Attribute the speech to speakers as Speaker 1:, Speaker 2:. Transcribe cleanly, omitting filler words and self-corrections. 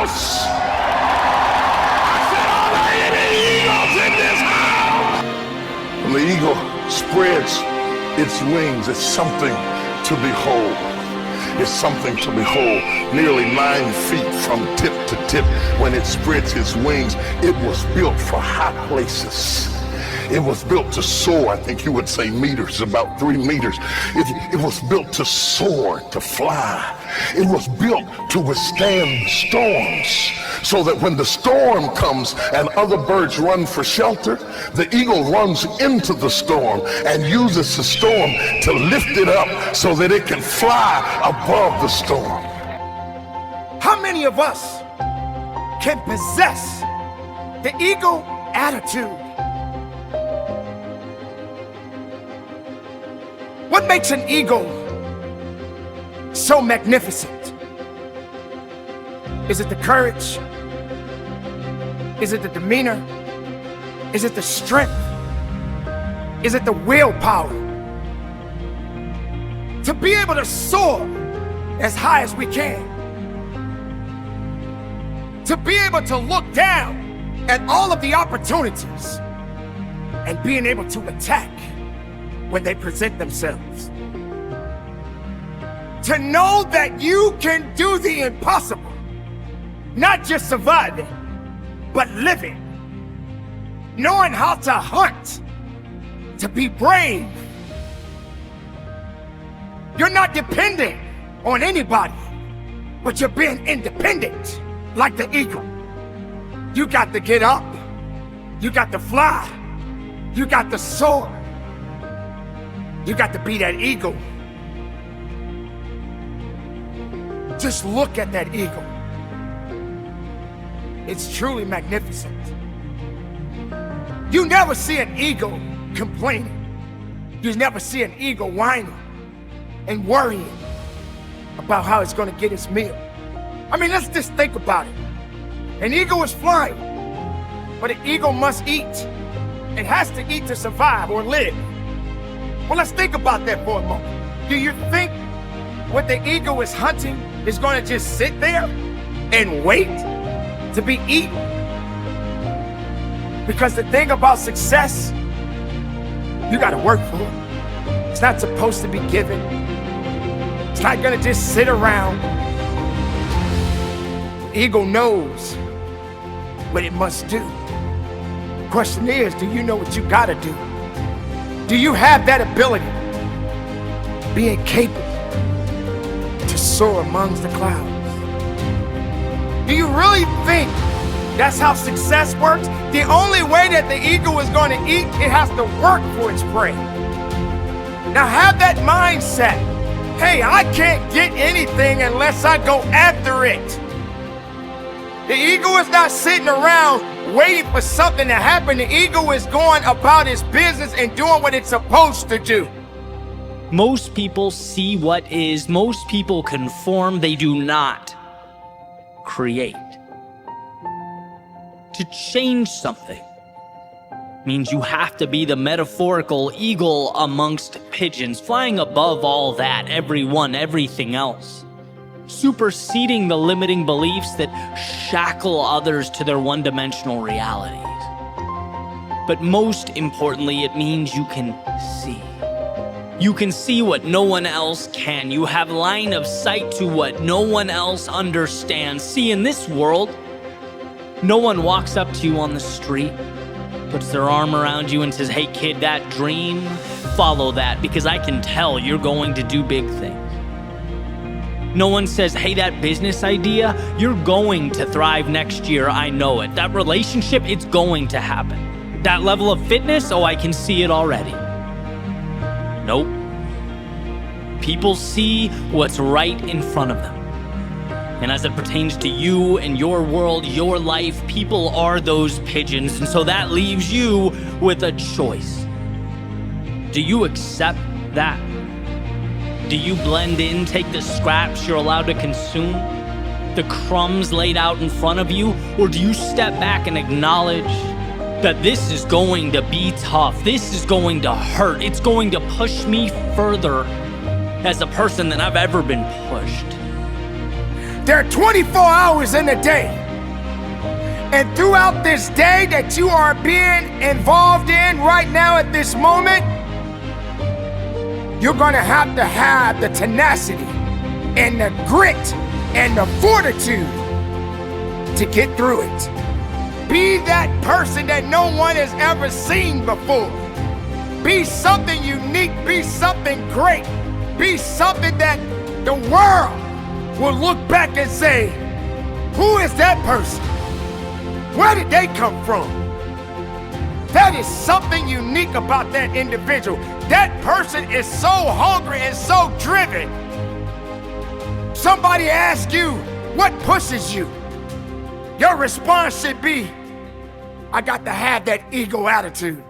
Speaker 1: house? I said, are there any eagles in this house? When the eagle spreads its wings, it's something to behold. It's something to behold. Nearly 9 feet from tip to tip when it spreads its wings. It was built for high places. It was built to soar. I think you would say meters, about 3 meters. It was built to soar, to fly. It was built to withstand storms, so that when the storm comes and other birds run for shelter, the eagle runs into the storm and uses the storm to lift it up so that it can fly above the storm.
Speaker 2: How many of us can possess the eagle attitude? What makes an eagle so magnificent? Is it the courage? Is it the demeanor? Is it the strength? Is it the willpower? To be able to soar as high as we can. To be able to look down at all of the opportunities and being able to attack when they present themselves. To know that you can do the impossible, not just surviving, but living. Knowing how to hunt, to be brave. You're not dependent on anybody, but you're being independent, like the eagle. You got to get up, you got to fly, you got to soar. You got to be that eagle. Just look at that eagle. It's truly magnificent. You never see an eagle complaining. You never see an eagle whining and worrying about how it's going to get its meal. I mean, let's just think about it. An eagle is flying, but an eagle must eat. It has to eat to survive or live. Well, let's think about that for a moment. Do you think what the eagle is hunting is going to just sit there and wait to be eaten? Because the thing about success, you got to work for it. It's not supposed to be given. It's not going to just sit around. The eagle knows what it must do. The question is, do you know what you got to do? Do you have that ability, being capable to soar amongst the clouds? Do you really think that's how success works? The only way that the eagle is going to eat, it has to work for its prey. Now have that mindset. Hey, I can't get anything unless I go after it. The eagle is not sitting around waiting for something to happen. The eagle is going about its business and doing what it's supposed to do.
Speaker 3: Most people see what is. Most people conform. They do not create. To change something means you have to be the metaphorical eagle amongst pigeons, flying above all that, everyone, everything else. Superseding the limiting beliefs that shackle others to their one-dimensional realities. But most importantly, it means you can see. You can see what no one else can. You have line of sight to what no one else understands. See, in this world, no one walks up to you on the street, puts their arm around you and says, hey kid, that dream, follow that, because I can tell you're going to do big things. No one says, hey, that business idea, you're going to thrive next year, I know it. That relationship, it's going to happen. That level of fitness, oh, I can see it already. Nope. People see what's right in front of them. And as it pertains to you and your world, your life, people are those pigeons. And so that leaves you with a choice. Do you accept that? Do you blend in, take the scraps you're allowed to consume, the crumbs laid out in front of you? Or do you step back and acknowledge that this is going to be tough, this is going to hurt, it's going to push me further as a person than I've ever been pushed?
Speaker 2: There are 24 hours in a day. And throughout this day that you are being involved in right now at this moment, you're gonna have the tenacity and the grit and the fortitude to get through it. Be that person that no one has ever seen before. Be something unique, be something great, be something that the world will look back and say, who is that person? Where did they come from? That is something unique about that individual. That person is so hungry and so driven. Somebody asks you, what pushes you? Your response should be, I got to have that ego attitude.